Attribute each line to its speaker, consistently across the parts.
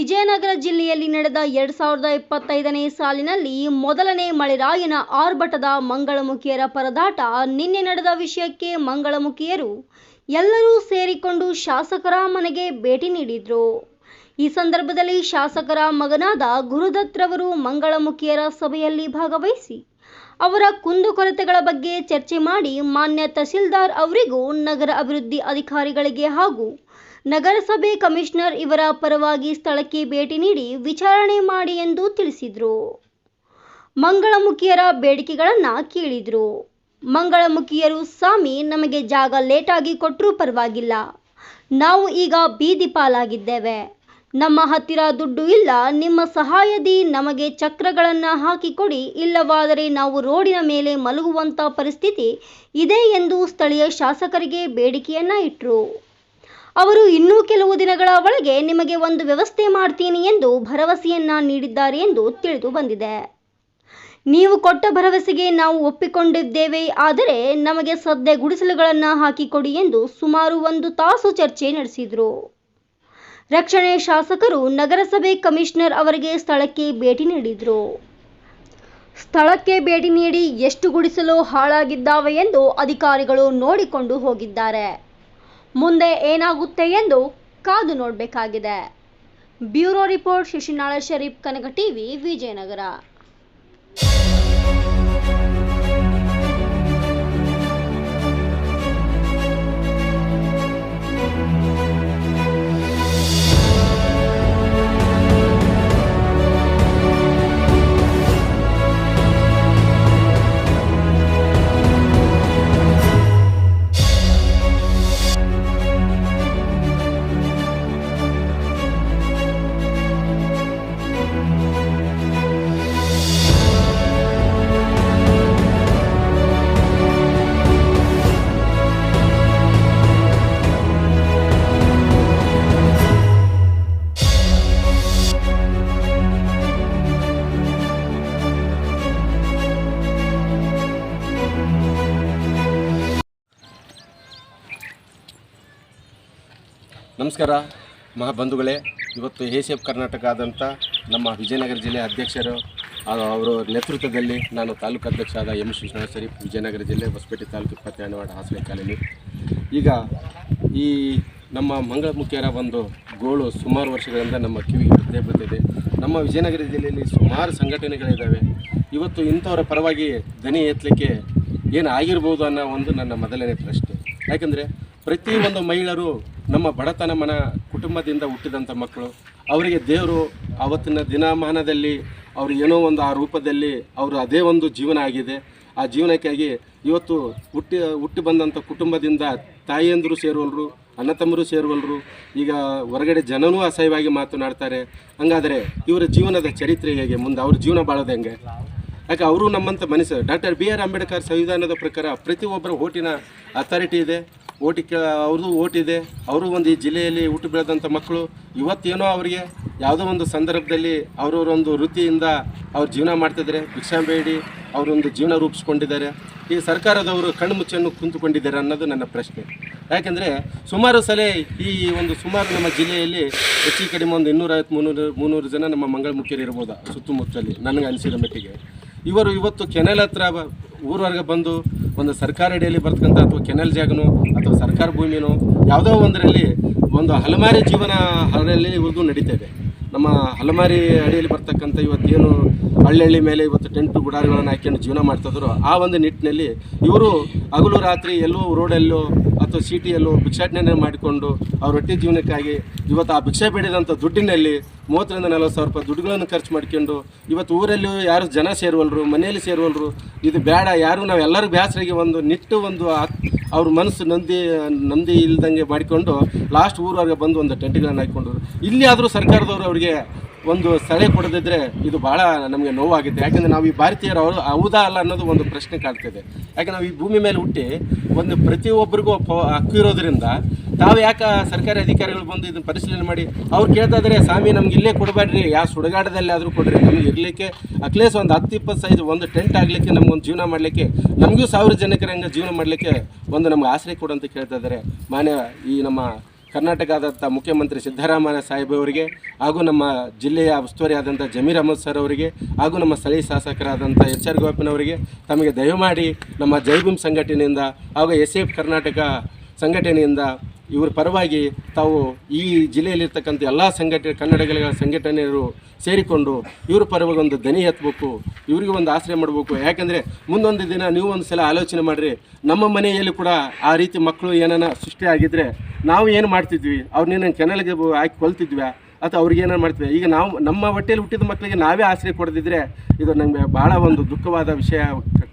Speaker 1: ವಿಜಯನಗರ ಜಿಲ್ಲೆಯಲ್ಲಿ ನಡೆದ 2025ನೇ ಸಾಲಿನಲ್ಲಿ ಮೊದಲನೇ ಮಳೆರಾಯನ ಆರ್ಭಟದ ಮಂಗಳಮುಖಿಯರ ಪರದಾಟ ನಿನ್ನೆ ನಡೆದ ವಿಷಯಕ್ಕೆ ಮಂಗಳಮುಖಿಯರು ಎಲ್ಲರೂ ಸೇರಿಕೊಂಡು ಶಾಸಕರ ಮನೆಗೆ ಭೇಟಿ ನೀಡಿದ್ರು. ಈ ಸಂದರ್ಭದಲ್ಲಿ ಶಾಸಕರ ಮಗನಾದ ಗುರುದತ್ ರವರು ಮಂಗಳಮುಖಿಯರ ಸಭೆಯಲ್ಲಿ ಭಾಗವಹಿಸಿ ಅವರ ಕುಂದುಕೊರತೆಗಳ ಬಗ್ಗೆ ಚರ್ಚೆ ಮಾಡಿ ಮಾನ್ಯ ತಹಸೀಲ್ದಾರ್ ಅವರಿಗೂ ನಗರ ಅಭಿವೃದ್ಧಿ ಅಧಿಕಾರಿಗಳಿಗೆ ಹಾಗೂ ನಗರಸಭೆ ಕಮಿಷನರ್ ಇವರ ಪರವಾಗಿ ಸ್ಥಳಕ್ಕೆ ಭೇಟಿ ನೀಡಿ ವಿಚಾರಣೆ ಮಾಡಿ ಎಂದು ತಿಳಿಸಿದರು. ಮಂಗಳಮುಖಿಯರ ಬೇಡಿಕೆಗಳನ್ನು ಕೇಳಿದರು. ಮಂಗಳಮುಖಿಯರು, ಸ್ವಾಮಿ, ನಮಗೆ ಜಾಗ ಲೇಟಾಗಿ ಕೊಟ್ಟರೂ ಪರವಾಗಿಲ್ಲ, ನಾವು ಈಗ ಬೀದಿ ಪಾಲಾಗಿದ್ದೇವೆ, ನಮ್ಮ ಹತ್ತಿರ ದುಡ್ಡು ಇಲ್ಲ, ನಿಮ್ಮ ಸಹಾಯದಿ ನಮಗೆ ಚಕ್ರಗಳನ್ನು ಹಾಕಿಕೊಡಿ, ಇಲ್ಲವಾದರೆ ನಾವು ರೋಡಿನ ಮೇಲೆ ಮಲಗುವಂಥ ಪರಿಸ್ಥಿತಿ ಇದೆ ಎಂದು ಸ್ಥಳೀಯ ಶಾಸಕರಿಗೆ ಬೇಡಿಕೆಯನ್ನು ಇಟ್ಟರು. ಅವರು ಇನ್ನೂ ಕೆಲವು ದಿನಗಳ ಒಳಗೆ ನಿಮಗೆ ಒಂದು ವ್ಯವಸ್ಥೆ ಮಾಡ್ತೀನಿ ಎಂದು ಭರವಸೆಯನ್ನ ನೀಡಿದ್ದಾರೆ ಎಂದು ತಿಳಿದು ಬಂದಿದೆ. ನೀವು ಕೊಟ್ಟ ಭರವಸೆಗೆ ನಾವು ಒಪ್ಪಿಕೊಂಡಿದ್ದೇವೆ, ಆದರೆ ನಮಗೆ ಸದ್ಯ ಗುಡಿಸಲುಗಳನ್ನು ಹಾಕಿಕೊಡಿ ಎಂದು ಸುಮಾರು 1 ತಾಸು ಚರ್ಚೆ ನಡೆಸಿದರು. ರಕ್ಷಣೆ ಶಾಸಕರು ನಗರಸಭೆ ಕಮಿಷನರ್ ಅವರಿಗೆ ಸ್ಥಳಕ್ಕೆ ಭೇಟಿ ನೀಡಿದರು. ಸ್ಥಳಕ್ಕೆ ಭೇಟಿ ನೀಡಿ ಎಷ್ಟು ಗುಡಿಸಲು ಹಾಳಾಗಿದ್ದಾವೆ ಎಂದು ಅಧಿಕಾರಿಗಳು ನೋಡಿಕೊಂಡು ಹೋಗಿದ್ದಾರೆ. ಮುಂದೆ ಏನಾಗುತ್ತೆ ಎಂದು ಕಾದು ನೋಡಬೇಕಾಗಿದೆ. ಬ್ಯೂರೋ ರಿಪೋರ್ಟ್, ಶಿಶಿನಾಳ ಶರೀಫ್, ಕನಕ ಟಿವಿ, ವಿಜಯನಗರ.
Speaker 2: ನಮಸ್ಕಾರ ಮಹಾಬಂಧುಗಳೇ. ಇವತ್ತು ಎಸಿಎಫ್ ಕರ್ನಾಟಕ ಆದಂಥ ನಮ್ಮ ವಿಜಯನಗರ ಜಿಲ್ಲೆ ಅಧ್ಯಕ್ಷರು ಅವರ ನೇತೃತ್ವದಲ್ಲಿ ನಾನು ತಾಲೂಕು ಅಧ್ಯಕ್ಷ ಆದ ಎಂ ಶಿಶಿನಾಳ ಶರೀಫ್, ವಿಜಯನಗರ ಜಿಲ್ಲೆ ಹೊಸಪೇಟೆ ತಾಲೂಕು 22ನೇ ವಾರ್ಡ್ ಹಾಸನ ಕಾಲೋನಿ. ಈಗ ಈ ನಮ್ಮ ಮಂಗಳಮುಖಿಯರ ಒಂದು ಗೋಳು ಸುಮಾರು ವರ್ಷಗಳಿಂದ ನಮ್ಮ ಕಿವಿಗೆ ಬರ್ತಿದೆ. ನಮ್ಮ ವಿಜಯನಗರ ಜಿಲ್ಲೆಯಲ್ಲಿ ಸುಮಾರು ಸಂಘಟನೆಗಳಿದ್ದಾವೆ. ಇವತ್ತು ಇಂಥವರ ಪರವಾಗಿ ದನಿ ಎತ್ತಲಿಕ್ಕೆ ಏನು ಆಗಿರ್ಬೋದು ಅನ್ನೋ ಒಂದು ನನ್ನ ಮೊದಲನೇ ಪ್ರಶ್ನೆ. ಯಾಕಂದರೆ ಪ್ರತಿಯೊಂದು ಮಹಿಳೆಯರು ನಮ್ಮ ಬಡತನ ಕುಟುಂಬದಿಂದ ಹುಟ್ಟಿದಂಥ ಮಕ್ಕಳು, ಅವರಿಗೆ ದೇವರು ಆವತ್ತಿನ ದಿನಮಾನದಲ್ಲಿ ಅವರು ಏನೋ ಒಂದು ಆ ರೂಪದಲ್ಲಿ ಅವರು ಅದೇ ಒಂದು ಜೀವನ ಆಗಿದೆ. ಆ ಜೀವನಕ್ಕಾಗಿ ಇವತ್ತು ಹುಟ್ಟಿ ಬಂದಂಥ ಕುಟುಂಬದಿಂದ ತಾಯಿಯಂದರು ಸೇರುವಲ್ರು, ಅಣ್ಣ ತಮ್ಮರು ಸೇರುವಲ್ರು, ಈಗ ಹೊರಗಡೆ ಜನನೂ ಅಸಹ್ಯವಾಗಿ ಮಾತನಾಡ್ತಾರೆ. ಹಂಗಾದರೆ ಇವರ ಜೀವನದ ಚರಿತ್ರೆ ಹೇಗೆ, ಮುಂದೆ ಅವ್ರ ಜೀವನ ಬಾಳೋದು ಹೆಂಗೆ? ಯಾಕೆ ಅವರು ನಮ್ಮಂಥ ಮನುಷ್ಯ. ಡಾಕ್ಟರ್ ಬಿ ಆರ್ ಅಂಬೇಡ್ಕರ್ ಸಂವಿಧಾನದ ಪ್ರಕಾರ ಪ್ರತಿಯೊಬ್ಬರ ಓಟಿನ ಅಥಾರಿಟಿ ಇದೆ, ಅವ್ರದ್ದು ಓಟಿದೆ. ಅವರು ಒಂದು ಈ ಜಿಲ್ಲೆಯಲ್ಲಿ ಹುಟ್ಟು ಬೆಳೆದಂಥ ಮಕ್ಕಳು ಇವತ್ತೇನೋ ಅವರಿಗೆ ಯಾವುದೋ ಒಂದು ಸಂದರ್ಭದಲ್ಲಿ ಅವರವರೊಂದು ವೃತ್ತಿಯಿಂದ ಅವ್ರು ಜೀವನ ಮಾಡ್ತಿದ್ದಾರೆ, ಭಿಕ್ಷಾಂಬೇಡಿ ಅವರೊಂದು ಜೀವನ ರೂಪಿಸ್ಕೊಂಡಿದ್ದಾರೆ. ಈ ಸರ್ಕಾರದವರು ಕಣ್ಣು ಮುಚ್ಚನ್ನು ಕುಂತುಕೊಂಡಿದ್ದಾರೆ ಅನ್ನೋದು ನನ್ನ ಪ್ರಶ್ನೆ. ಯಾಕೆಂದರೆ ಸುಮಾರು ಸಲ ಸುಮಾರು ನಮ್ಮ ಜಿಲ್ಲೆಯಲ್ಲಿ ಹೆಚ್ಚು ಕಡಿಮೆ ಒಂದು 250-300 ಜನ ನಮ್ಮ ಮಂಗಳಮುಖಿಯರು ಇರ್ಬೋದು ಸುತ್ತಮುತ್ತಲಿ, ನನಗೆ ಅನಿಸಿದ ಮಟ್ಟಿಗೆ. ಇವರು ಇವತ್ತು ಕೆನೆಲ್ ಹತ್ರ ಊರವರೆಗೆ ಬಂದು ಒಂದು ಸರ್ಕಾರ ಅಡಿಯಲ್ಲಿ ಬರ್ತಕ್ಕಂಥ ಅಥವಾ ಕೆನೆಲ್ ಜಾಗನೋ ಅಥವಾ ಸರ್ಕಾರ ಭೂಮಿನೋ ಯಾವುದೋ ಒಂದರಲ್ಲಿ ಒಂದು ಹಲಮಾರಿ ಜೀವನ ಅದರಲ್ಲಿ ಇವ್ರದ್ದು ನಡೀತಾಯಿದೆ. ನಮ್ಮ ಹಲಮಾರಿ ಅಡಿಯಲ್ಲಿ ಬರ್ತಕ್ಕಂಥ ಇವತ್ತೇನು ಹಳ್ಳಿ ಮೇಲೆ ಇವತ್ತು ಟೆಂಟು ಗುಡಾರಗಳನ್ನು ಹಾಕ್ಕೊಂಡು ಜೀವನ ಮಾಡ್ತಿದ್ರು, ಆ ಒಂದು ನಿಟ್ಟಿನಲ್ಲಿ ಇವರು ಹಗಲು ರಾತ್ರಿ ಎಲ್ಲೋ ರೋಡಲ್ಲೋ ಅಥವಾ ಸಿಟಿಯಲ್ಲೋ ಭಿಕ್ಷಾಟನೆ ಮಾಡಿಕೊಂಡು ಅವ್ರ ಹೊಟ್ಟೆ ಜೀವನಕ್ಕಾಗಿ ಇವತ್ತು ಆ ಭಿಕ್ಷೆ ಬೇಡಿದಂಥ ದುಡ್ಡಿನಲ್ಲಿ 30,000-40,000 ರೂಪಾಯಿ ದುಡ್ಡುಗಳನ್ನು ಖರ್ಚು ಮಾಡ್ಕೊಂಡು ಇವತ್ತು ಊರಲ್ಲಿ ಯಾರು ಜನ ಸೇರುವಲ್ರು, ಮನೆಯಲ್ಲಿ ಸೇರುವಲ್ರು. ಇದು ಬೇಡ, ಯಾರು ನಾವೆಲ್ಲರೂ ಬೇಸರಿಗೆ ಒಂದು ನಿಟ್ಟು ಅವ್ರ ಮನಸ್ಸು ನಂದಿ ಇಲ್ದಂಗೆ ಮಾಡಿಕೊಂಡು ಲಾಸ್ಟ್ ಊರವರೆಗೆ ಬಂದು ಒಂದು ಟೆಂಟ್ಗಳನ್ನು ಹಾಕ್ಕೊಂಡ್ರು. ಇಲ್ಲಿ ಆದರೂ ಸರ್ಕಾರದವರು ಅವರಿಗೆ ಒಂದು ಸ್ಥಳ ಕೊಡದಿದ್ದರೆ ಇದು ಭಾಳ ನಮಗೆ ನೋವಾಗಿದೆ. ಯಾಕೆಂದರೆ ನಾವು ಈ ಭಾರತೀಯರು ಹೌದಾ ಅಲ್ಲ ಅನ್ನೋದು ಒಂದು ಪ್ರಶ್ನೆ ಕಾಡ್ತಿದೆ. ಯಾಕೆ ನಾವು ಈ ಭೂಮಿ ಮೇಲೆ ಹುಟ್ಟಿ ಒಂದು ಪ್ರತಿಯೊಬ್ಬರಿಗೂ ಹಕ್ಕು ಇರೋದ್ರಿಂದ ತಾವು ಯಾಕೆ ಸರ್ಕಾರಿ ಅಧಿಕಾರಿಗಳು ಬಂದು ಇದನ್ನು ಪರಿಶೀಲನೆ ಮಾಡಿ ಅವ್ರು ಕೇಳ್ತಾ ಇದ್ದಾರೆ, ಸ್ವಾಮಿ ನಮ್ಗೆ ಇಲ್ಲೇ ಕೊಡಬೇಡ್ರಿ, ಯಾವ ಸುಡಗಾಡದಲ್ಲಿ ಆದರೂ ಕೊಡ್ರಿ, ನಮಗೆ ಇರಲಿಕ್ಕೆ ಅಟ್ಲೀಸ್ಟ್ ಒಂದು 10-20 ಸೈಜ್ ಒಂದು ಟೆಂಟ್ ಆಗಲಿಕ್ಕೆ, ನಮಗೊಂದು ಜೀವನ ಮಾಡಲಿಕ್ಕೆ, ನಮಗೂ 1000 ಜನಕ್ಕೆ ಹಂಗೆ ಜೀವನ ಮಾಡಲಿಕ್ಕೆ ಒಂದು ನಮ್ಗೆ ಆಶ್ರಯ ಕೊಡು ಅಂತ ಕೇಳ್ತಾ ಇದ್ದಾರೆ. ಮಾನ್ಯ ಈ ನಮ್ಮ ಕರ್ನಾಟಕ ಆದಂಥ ಮುಖ್ಯಮಂತ್ರಿ ಸಿದ್ದರಾಮಯ್ಯ ಸಾಹೇಬವರಿಗೆ ಹಾಗೂ ನಮ್ಮ ಜಿಲ್ಲೆಯ ಉಸ್ತುವಾರಿ ಆದಂಥ ಜಮೀರ್ ಅಹಮದ್ ಸರ್ ಅವರಿಗೆ ಹಾಗೂ ನಮ್ಮ ಸ್ಥಳೀಯ ಶಾಸಕರಾದಂಥ ಎಚ್ ಆರ್ ಗೋಪನವರಿಗೆ ತಮಗೆ ದಯಮಾಡಿ ನಮ್ಮ ಜೈ ಭೀಮ್ ಸಂಘಟನೆಯಿಂದ ಹಾಗೂ SF ಕರ್ನಾಟಕ ಸಂಘಟನೆಯಿಂದ ಇವ್ರ ಪರವಾಗಿ ತಾವು ಈ ಜಿಲ್ಲೆಯಲ್ಲಿರ್ತಕ್ಕಂಥ ಎಲ್ಲ ಕನ್ನಡಿಗರ ಸಂಘಟನೆಯರು ಸೇರಿಕೊಂಡು ಇವ್ರ ಪರವಾಗಿ ಒಂದು ದನಿ ಎತ್ತಬೇಕು, ಇವರಿಗೆ ಒಂದು ಆಶ್ರಯ ಮಾಡಬೇಕು. ಯಾಕಂದರೆ ಮುಂದೊಂದು ದಿನ ನೀವು ಒಂದು ಸಲ ಆಲೋಚನೆ ಮಾಡಿರಿ, ನಮ್ಮ ಮನೆಯಲ್ಲಿ ಕೂಡ ಆ ರೀತಿ ಮಕ್ಕಳು ಏನಾನ ಸೃಷ್ಟಿಯಾಗಿದ್ದರೆ ನಾವು ಏನು ಮಾಡ್ತಿದ್ವಿ? ಅವ್ರನ್ನೇನು ಕೆನಲ್ಗೆ ಹಾಕಿ ಕೊಲ್ತಿದ್ವಿ ಅಥವಾ ಅವ್ರಿಗೆ ಏನಾರು ಮಾಡ್ತೀವಿ? ಈಗ ನಾವು ನಮ್ಮ ಹೊಟ್ಟೆಯಲ್ಲಿ ಹುಟ್ಟಿದ ಮಕ್ಕಳಿಗೆ ನಾವೇ ಆಶ್ರಯ ಕೊಡದಿದ್ದರೆ ಇದು ನಮಗೆ ಭಾಳ ಒಂದು ದುಃಖವಾದ ವಿಷಯ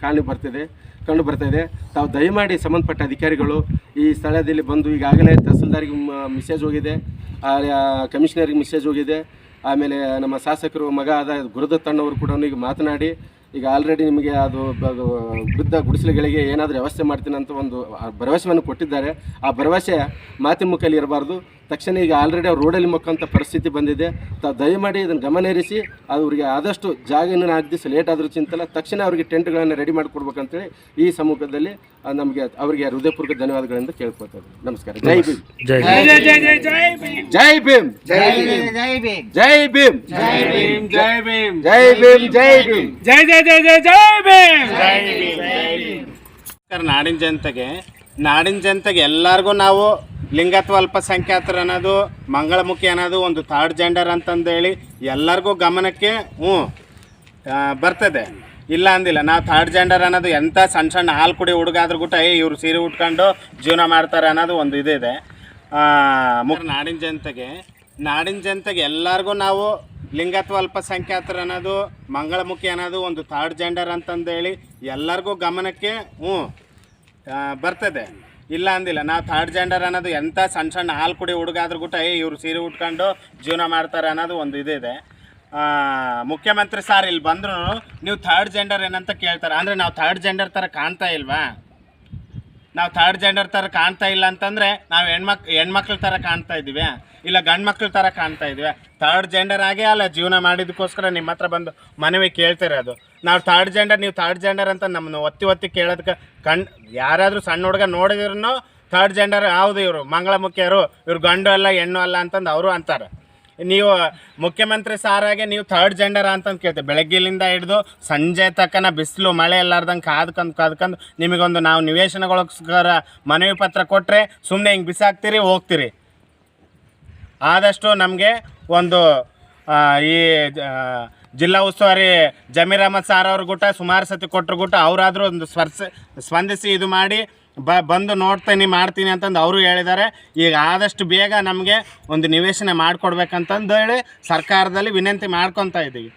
Speaker 2: ಕಂಡು ಬರ್ತಾ ಇದೆ. ತಾವು ದಯಮಾಡಿ ಸಂಬಂಧಪಟ್ಟ ಅಧಿಕಾರಿಗಳು ಈ ಸ್ಥಳದಲ್ಲಿ ಬಂದು, ಈಗಾಗಲೇ ತಹಸೀಲ್ದಾರಿಗೆ ಮೆಸೇಜ್ ಹೋಗಿದೆ, ಕಮಿಷನರಿಗೆ ಮೆಸೇಜ್ ಹೋಗಿದೆ, ಆಮೇಲೆ ನಮ್ಮ ಶಾಸಕರು ಮಗ ಆದ ಗುರುದತ್ತಣ್ಣವರು ಕೂಡ ಈಗ ಮಾತನಾಡಿ ಈಗ ಆಲ್ರೆಡಿ ನಿಮಗೆ ಅದು ವೃದ್ಧ ಗುಡಿಸಲುಗಳಿಗೆ ಏನಾದರೂ ವ್ಯವಸ್ಥೆ ಮಾಡ್ತೀನಿ ಅಂತ ಒಂದು ಭರವಸೆಯನ್ನು ಕೊಟ್ಟಿದ್ದಾರೆ. ಆ ಭರವಸೆ ಮಾತಿನ ಮುಖದಲ್ಲಿ ಇರಬಾರ್ದು. ತಕ್ಷಣ ಈಗ ಆಲ್ರೆಡಿ ಅವ್ರು ರೋಡಲ್ಲಿ ಮಕ್ಕಂಥ ಪರಿಸ್ಥಿತಿ ಬಂದಿದೆ. ತಾವು ದಯಮಾಡಿ ಇದನ್ನು ಗಮನ ಹರಿಸಿ ಅವರಿಗೆ ಆದಷ್ಟು ಜಾಗನ 4 ದಿವಸ ಲೇಟ್ ಆದರೂ ಚಿಂತಲ್ಲ, ತಕ್ಷಣ ಅವರಿಗೆ ಟೆಂಟ್ಗಳನ್ನು ರೆಡಿ ಮಾಡಿಕೊಡ್ಬೇಕಂತೇಳಿ ಈ ಸಮ್ಮುಖದಲ್ಲಿ ನಮಗೆ ಅವರಿಗೆ ಹೃದಯಪೂರ್ವಕ ಧನ್ಯವಾದಗಳಿಂದ ಕೇಳ್ಕೊಳ್ತೇವೆ. ನಮಸ್ಕಾರ. ಜೈ ಭೀಮ್. ಜೈ ಭೀಮ್. ಜೈ ಭೀಮ್. ಜೈ ಭೀಮ್. ಜೈ ಭೀಮ್. ಜೈ ಭೀಮ್. ಜೈ ಭೀಮ್. ಜೈ ಭೀಮ್. ಜೈ ಭೀಮ್. ಜೈ ಭೀಮ್.
Speaker 3: ಜೈ ಜೈ ಜೈ ಜೈ ಜೈ ಭೀಮ್. ಜೈ ಭೀಮ್. ನಾಡಿನ ಜನತೆಗೆ ಎಲ್ಲರಿಗೂ ನಾವು ಲಿಂಗತ್ವ ಅಲ್ಪಸಂಖ್ಯಾತರು ಅನ್ನೋದು, ಮಂಗಳಮುಖಿ ಅನ್ನೋದು ಒಂದು ಥರ್ಡ್ ಜೆಂಡರ್ ಅಂತಂದೇಳಿ ಎಲ್ಲರಿಗೂ ಗಮನಕ್ಕೆ ಬರ್ತದೆ. ಇಲ್ಲ ಅಂದಿಲ್ಲ. ನಾವು ಥರ್ಡ್ ಜೆಂಡರ್ ಅನ್ನೋದು ಎಂಥ ಸಣ್ಣ ಸಣ್ಣ ಹಾಲು ಕುಡಿ ಹುಡುಗಾದ್ರೂ ಕೂಡ ಇವರು ಸೀರೆ ಉಟ್ಕೊಂಡು ಜೀವನ ಮಾಡ್ತಾರೆ ಅನ್ನೋದು ಒಂದು ಇದಿದೆ. ನಾಡಿನ ಜನತೆಗೆ ಎಲ್ಲರಿಗೂ ನಾವು ಲಿಂಗತ್ವ ಅಲ್ಪಸಂಖ್ಯಾತರು ಅನ್ನೋದು, ಮಂಗಳಮುಖಿ ಅನ್ನೋದು ಒಂದು ಥರ್ಡ್ ಜೆಂಡರ್ ಅಂತಂದೇಳಿ ಎಲ್ಲರಿಗೂ ಗಮನಕ್ಕೆ ಬರ್ತದೆ. ಇಲ್ಲ ಅಂದಿಲ್ಲ. ನಾವು ಥರ್ಡ್ ಜೆಂಡರ್ ಅನ್ನೋದು ಎಂಥ ಸಣ್ಣ ಸಣ್ಣ ಹಾಲು ಕುಡಿ ಹುಡುಗಾದ್ರೂ ಕೂಡ ಇವರು ಸೀರೆ ಉಟ್ಕೊಂಡು ಜೀವನ ಮಾಡ್ತಾರೆ ಅನ್ನೋದು ಒಂದು ಇದಿದೆ. ಮುಖ್ಯಮಂತ್ರಿ ಸಾರ್ ಇಲ್ಲಿ ಬಂದ್ರು ನೀವು ಥರ್ಡ್ ಜೆಂಡರ್ ಏನಂತ ಕೇಳ್ತಾರೆ. ಅಂದರೆ ನಾವು ಥರ್ಡ್ ಜೆಂಡರ್ ಥರ ಕಾಣ್ತಾ ಇಲ್ವಾ? ನಾವು ಥರ್ಡ್ ಜೆಂಡರ್ ಥರ ಕಾಣ್ತಾ ಇಲ್ಲ ಅಂತಂದರೆ ನಾವು ಹೆಣ್ಮಕ್ಳ ಥರ ಕಾಣ್ತಾ ಇದ್ದೀವಿ, ಇಲ್ಲ ಗಂಡು ಮಕ್ಳ ಥರ ಕಾಣ್ತಾ ಇದ್ದೀವಿ? ಥರ್ಡ್ ಜೆಂಡರ್ ಆಗೇ ಅಲ್ಲ ಜೀವನ ಮಾಡಿದಕ್ಕೋಸ್ಕರ ನಿಮ್ಮ ಹತ್ರ ಬಂದು ಮನವಿ ಕೇಳ್ತಿರೋದು. ನಾವು ನೀವು ಥರ್ಡ್ ಜೆಂಡರ್ ಅಂತ ನಮ್ಮನ್ನು ಒತ್ತಿ ಕೇಳೋದಕ್ಕೆ ಯಾರಾದರೂ ಸಣ್ಣ ಹುಡುಗ ನೋಡಿದ್ರು ಥರ್ಡ್ ಜೆಂಡರ್ ಯಾವುದು ಇವರು ಮಂಗಳಮುಖಿಯರು, ಇವ್ರು ಗಂಡು ಅಲ್ಲ ಹೆಣ್ಣು ಅಲ್ಲ ಅಂತಂದು ಅವರು ಅಂತಾರೆ. ನೀವು ಮುಖ್ಯಮಂತ್ರಿ ಸಾರಾಗೆ ನೀವು ಥರ್ಡ್ ಜೆಂಡರ್ ಅಂತಂದು ಕೇಳ್ತೀವಿ. ಬೆಳಗ್ಗೆಲಿಂದ ಹಿಡಿದು ಸಂಜೆ ತಕ್ಕನ ಬಿಸಿಲು ಮಳೆ ಎಲ್ಲಾರ್ದಂಗೆ ಕಾದ್ಕೊಂಡು ನಿಮಗೊಂದು ನಾವು ನಿವೇಶನಗೋಸ್ಕರ ಮನವಿ ಪತ್ರ ಕೊಟ್ಟರೆ ಸುಮ್ಮನೆ ಹಿಂಗೆ ಬಿಸಾಕ್ತೀರಿ, ಹೋಗ್ತೀರಿ. ಆದಷ್ಟು ನಮಗೆ ಒಂದು ಈ ಜಿಲ್ಲಾ ಉಸ್ತುವಾರಿ ಜಮೀರ್ ಅಹಮದ್ ಸಾರ್ ಅವ್ರ ಗುಟ್ಟ ಸುಮಾರು ಸತಿ ಕೊಟ್ಟರು ಗುಟ್ಟ ಅವರಾದರೂ ಒಂದು ಸ್ಪಂದಿಸಿ ಇದು ಮಾಡಿ ಬಂದು ಮಾಡ್ತೀನಿ ಅಂತಂದು ಅವರು ಹೇಳಿದ್ದಾರೆ. ಈಗ ಆದಷ್ಟು ಬೇಗ ನಮಗೆ ಒಂದು ನಿವೇಶನ ಮಾಡಿಕೊಡ್ಬೇಕಂತಂದು ಹೇಳಿ ಸರ್ಕಾರದಲ್ಲಿ ವಿನಂತಿ ಮಾಡ್ಕೊತಾ ಇದ್ದೀವಿ.